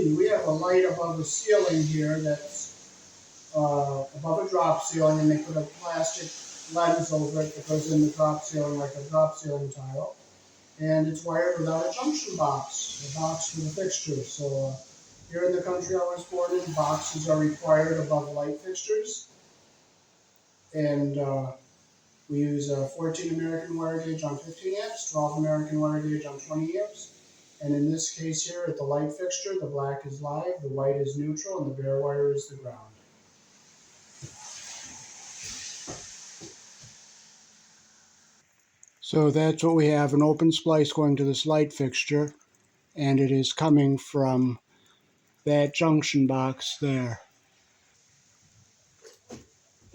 continue. We have a light above the ceiling here that's above a drop ceiling, and they put a plastic lens over it that goes in the drop ceiling like a drop ceiling tile. And it's wired without a junction box, a box for the fixtures. So here in the country I was born in, boxes are required above light fixtures. And we use a 14 American wire gauge on 15 amps, 12 American wire gauge on 20 amps. And in this case here, at the light fixture, the black is live, the white is neutral, and the bare wire is the ground. So that's what we have, an open splice going to this light fixture, and it is coming from that junction box there.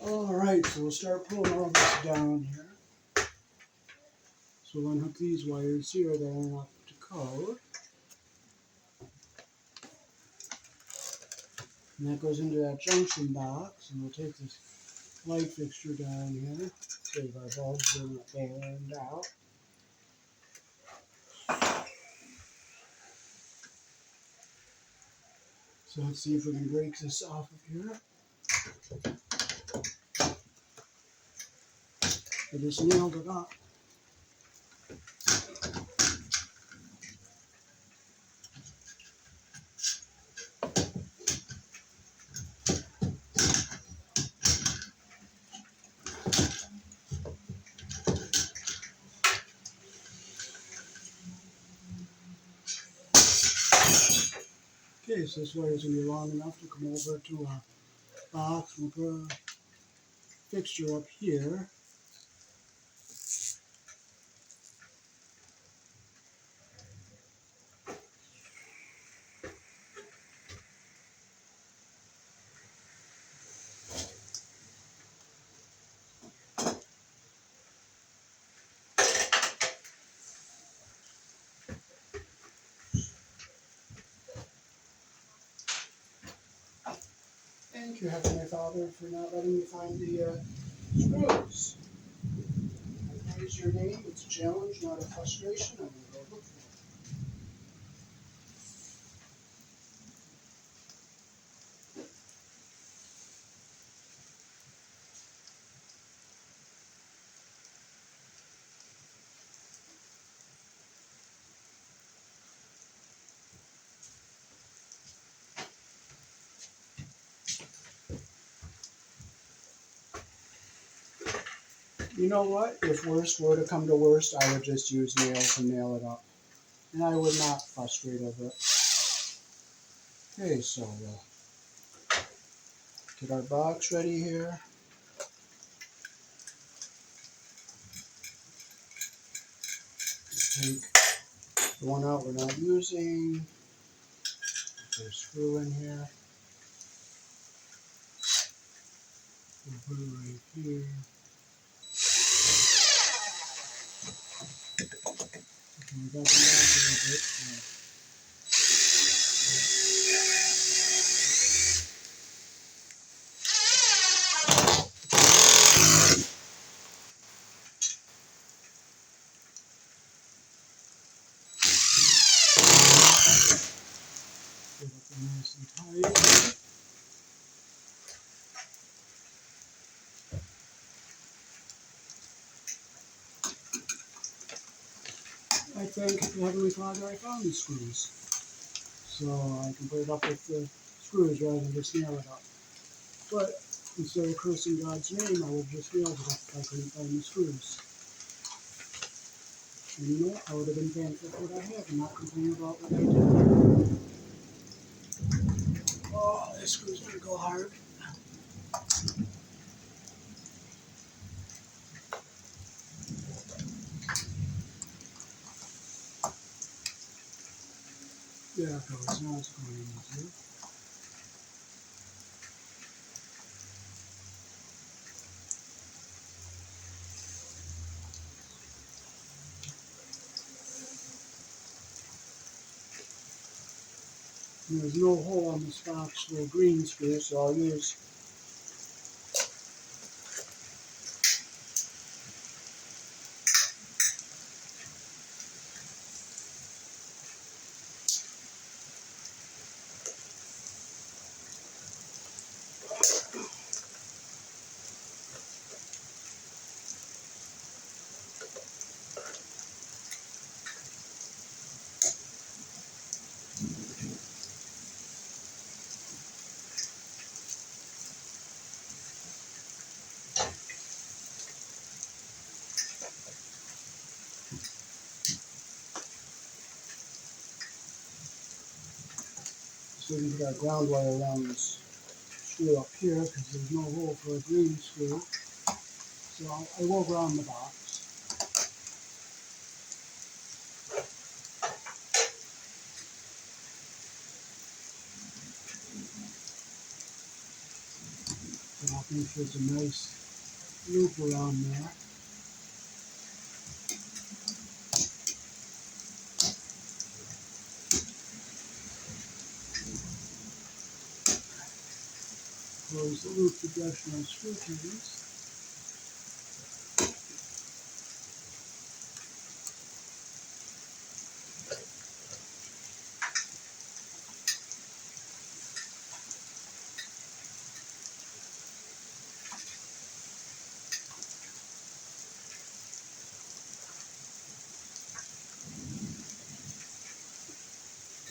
Alright, so we'll start pulling all this down here. So we'll unhook these wires here that are up to code. And that goes into that junction box, and we'll take this light fixture down here, save our bulbs so they're not banged out. So let's see if we can break this off of here. I just nailed it up. Okay, so this wire is going to be long enough to come over to our box. We'll put a fixture up here. Thank you, Heavenly Father, for not letting me find the screws. I praise your name. It's a challenge, not a frustration. I'm going to go look for it. You know what? If worst were to come to worst, I would just use nails and nail it up. And I would not frustrate over it. Okay, so we'll get our box ready here. Take the one out we're not using. Put a screw in here. We'll put it right here. Okay, we got them back a little bit. Get up there nice and tight. I thank Heavenly Father I found these screws. So I can put it up with the screws rather than just nail it up. But instead of cursing God's name, I would have just nailed it up if I couldn't find the screws. And you know what? I would have been thankful for what I have and not complain about what I did. Oh, this screw's gonna go hard. There it goes. Now it's going easier. And there's no hole on this box for a green screw, so I'll use So we can put our ground wire around this screw up here because there's no hole for a green screw. So I will ground the box. So I think there's a nice loop around there. Close the loop to brush my screw turns.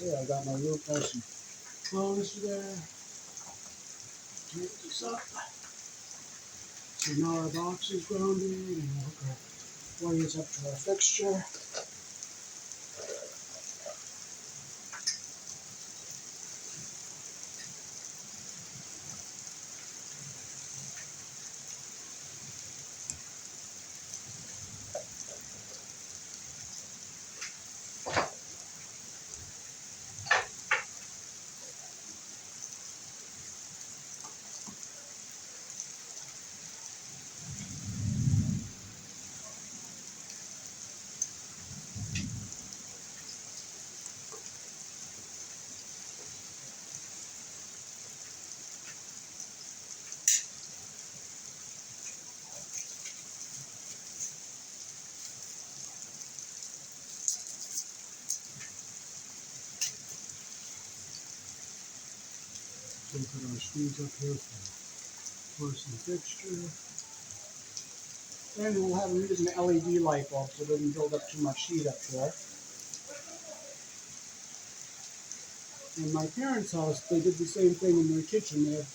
Okay, I got my loop nice and closed there. Take this up. So now our box is grounded and we'll hook our wires up to our fixture. So we'll put our screws up here for some fixture. And we'll have them use an LED light bulb so it doesn't build up too much heat up there. In my parents' house, they did the same thing in their kitchen. They had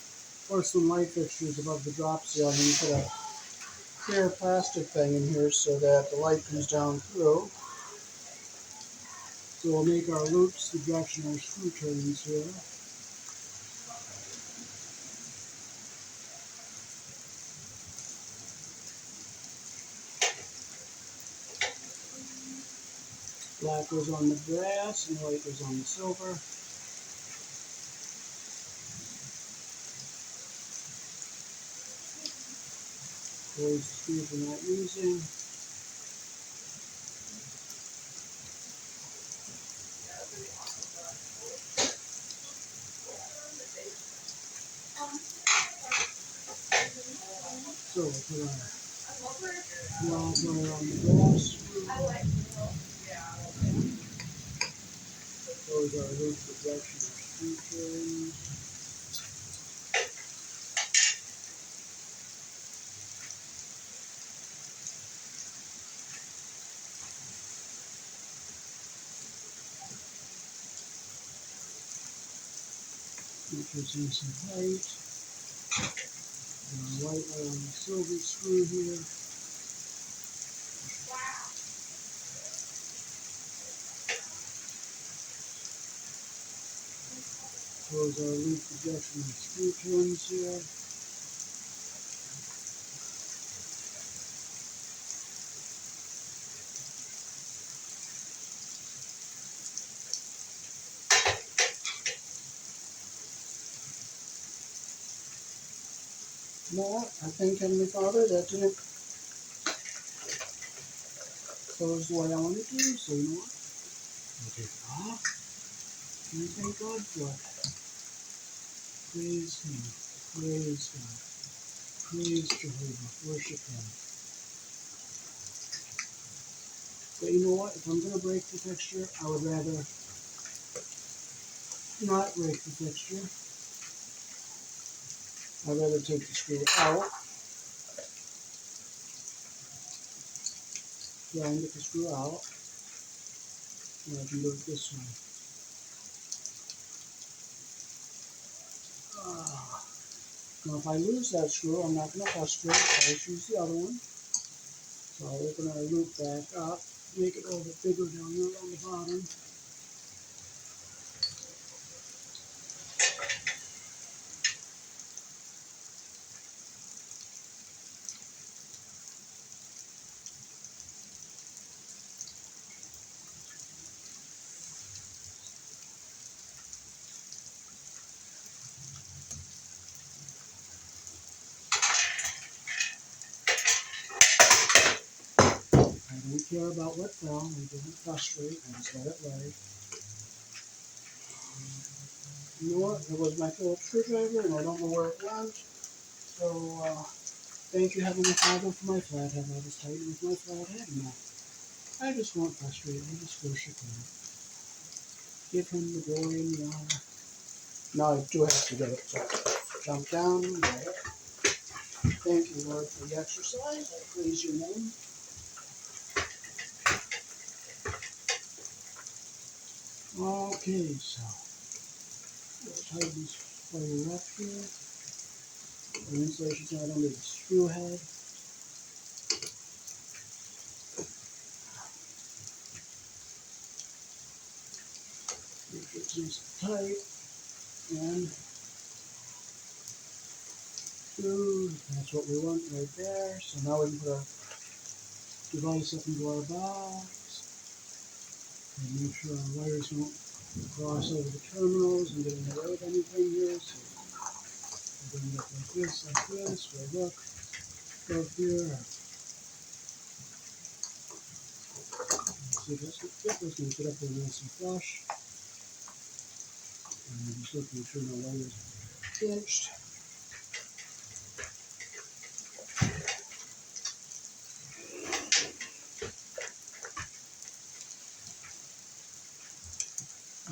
porcelain light fixtures above the drop ceiling, and you put a clear plastic thing in here so that the light comes down through. So we'll make our loops the direction our screw turns here. Black goes on the brass and white goes on the silver. Close the screws we're not using. So we'll put our knob wire on the brass screw. Close our loop the direction our screw turns. Make this nice and tight. And our white wire on the silver screw here. Close our loop projection and screw turns here. Now, I think, Heavenly Father, that didn't close the way I wanted to, so you know what? We'll take it off and thank God for it. Praise Him. Praise God. Praise Jehovah. Worship Him. But you know what? If I'm going to break the fixture, I would rather not break the fixture. I'd rather take the screw out, try and get the screw out, and I can do it this way. Now if I lose that screw, I'm not going to frustrate. I'll just use the other one. So I'll open our loop back up, make it a little bit bigger down here on the bottom. care about what fell. We didn't frustrate. I just let it lay. You know what? It was my Phillips screwdriver, and I don't know where it went. So, thank you, Heavenly Father, for my flathead. I just tighten with my flathead, and I just won't frustrate. I just worship Him. Give Him the glory and the honor. Now I do have to get it. So jump down and get it. Thank you, Lord, for the exercise. I praise your name. Okay, so we'll tighten this wire up here. The insulation's not under the screw head. It gets nice and tight. And two, that's what we want right there. So now we can put our device up into our box and make sure our wires don't cross over the terminals and get in the way of anything here. So we're going to look like this. We'll look, go here. See if that's going to get up there nice and flush. And we're just looking to turn our wires pinched.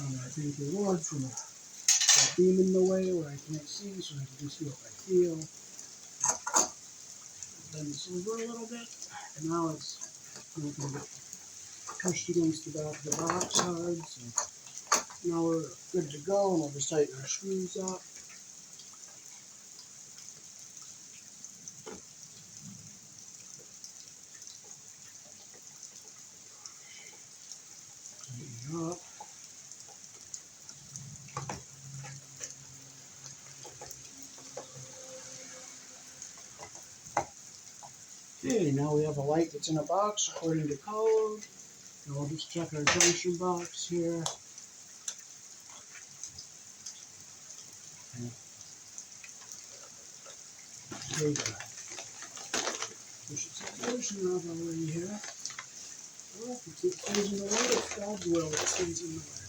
I thank the Lord for that beam in the way where I can't see, so I can just see what I feel. Bend this over a little bit, and now it's not going to get pushed against the back of the box hard. So now we're good to go, and we'll just tighten our screws up. Tighten up. Okay, now we have a light that's in a box according to code. And we'll just check our junction box here. And take a push knob already here. Well, if it stays in the way, it's God's will that stays in the way.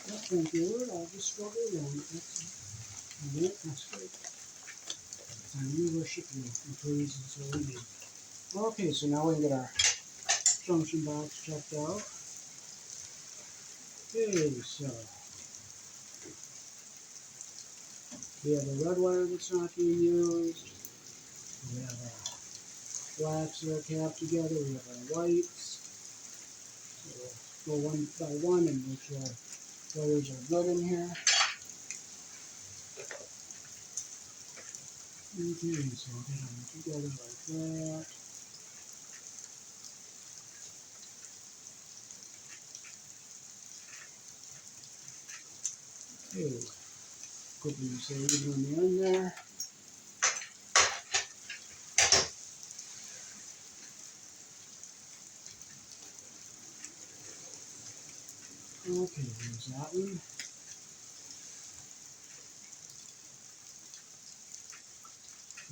Well, thank you, Lord. I'll just struggle around it. That's great. And we worship you and praise His holy name. Okay, so now we can get our junction box checked out. Okay, so we have a red wire that's not being used. We have our blacks that are capped together. We have our whites. So we'll go one by one and make sure our wires are good in here. Okay, so I'll get them together like that. Okay, quickly say even on the end there. Okay, there's that one.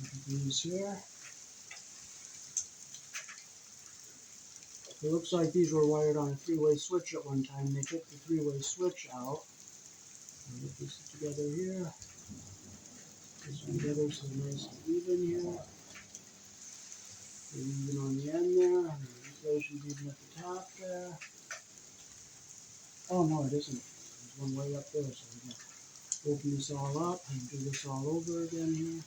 Look at these here. It looks like these were wired on a three-way switch at one time. They took the three-way switch out. I'll get this together here. This one together so nice and even here. They're even on the end there. And the insulation's even at the top there. Oh no, it isn't. There's one way up there, so we're going to open this all up and do this all over again here.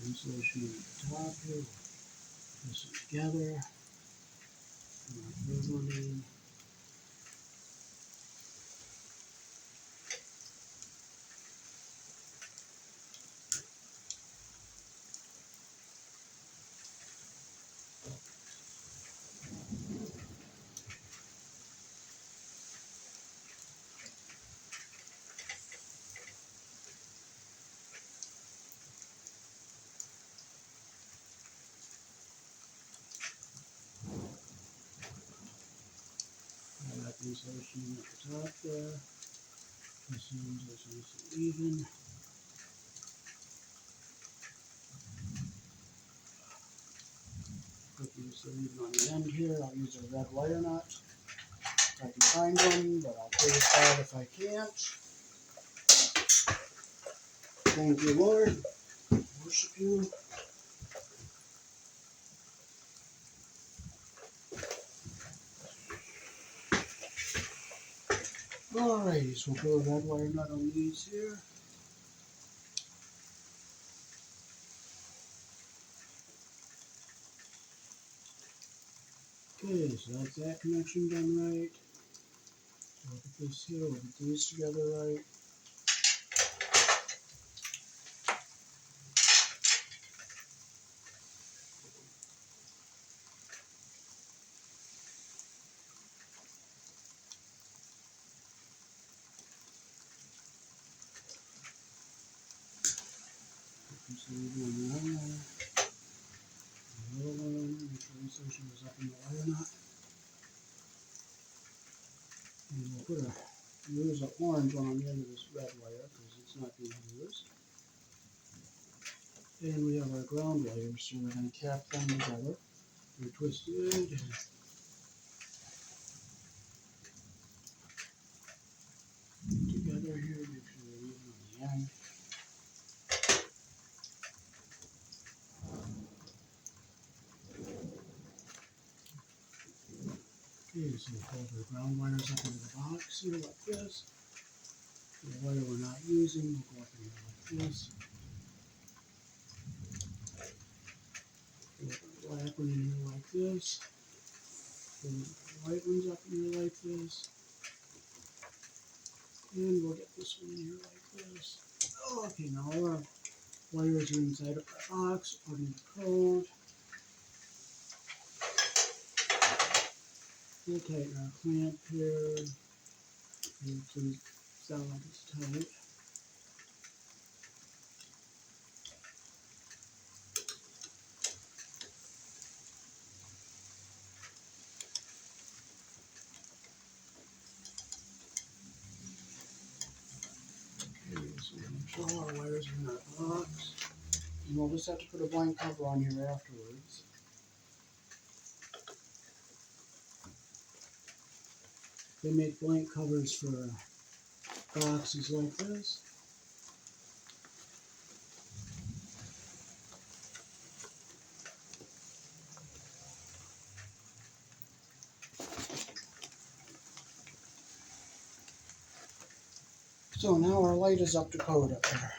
The insulation at the top here. This it together. And our third one in. insulation at the top there. This one's nice and even. Put these even on the end here. I'll use a red wire nut if I can find one, but I'll place that if I can't. Thank you, Lord. Worship you. Alrighty, so we'll put a red wire nut on these here. Okay, so that's that connection done right. We'll put this here, we'll put these together right. So we're doing one wire, another one, make sure the insertion is up in the wire nut. And we'll use an orange one on the end of this red wire because it's not being used. And we have our ground wires, so we're going to cap them together. They're twisted. Together here, make sure they're even on the end. Okay, so we'll fold our ground wires up into the box here like this. The wire we're not using will go up in here like this. Put the black one in here like this. Put the white ones up in here like this. And we'll get this one in here like this. Okay, now all our wires are inside of our box, according to code. We'll tighten our clamp here. And please sound like it's tight. Okay, so make sure all our wires are in our box. And we'll just have to put a blank cover on here afterwards. They make blank covers for boxes like this. So now our light is up to code up there.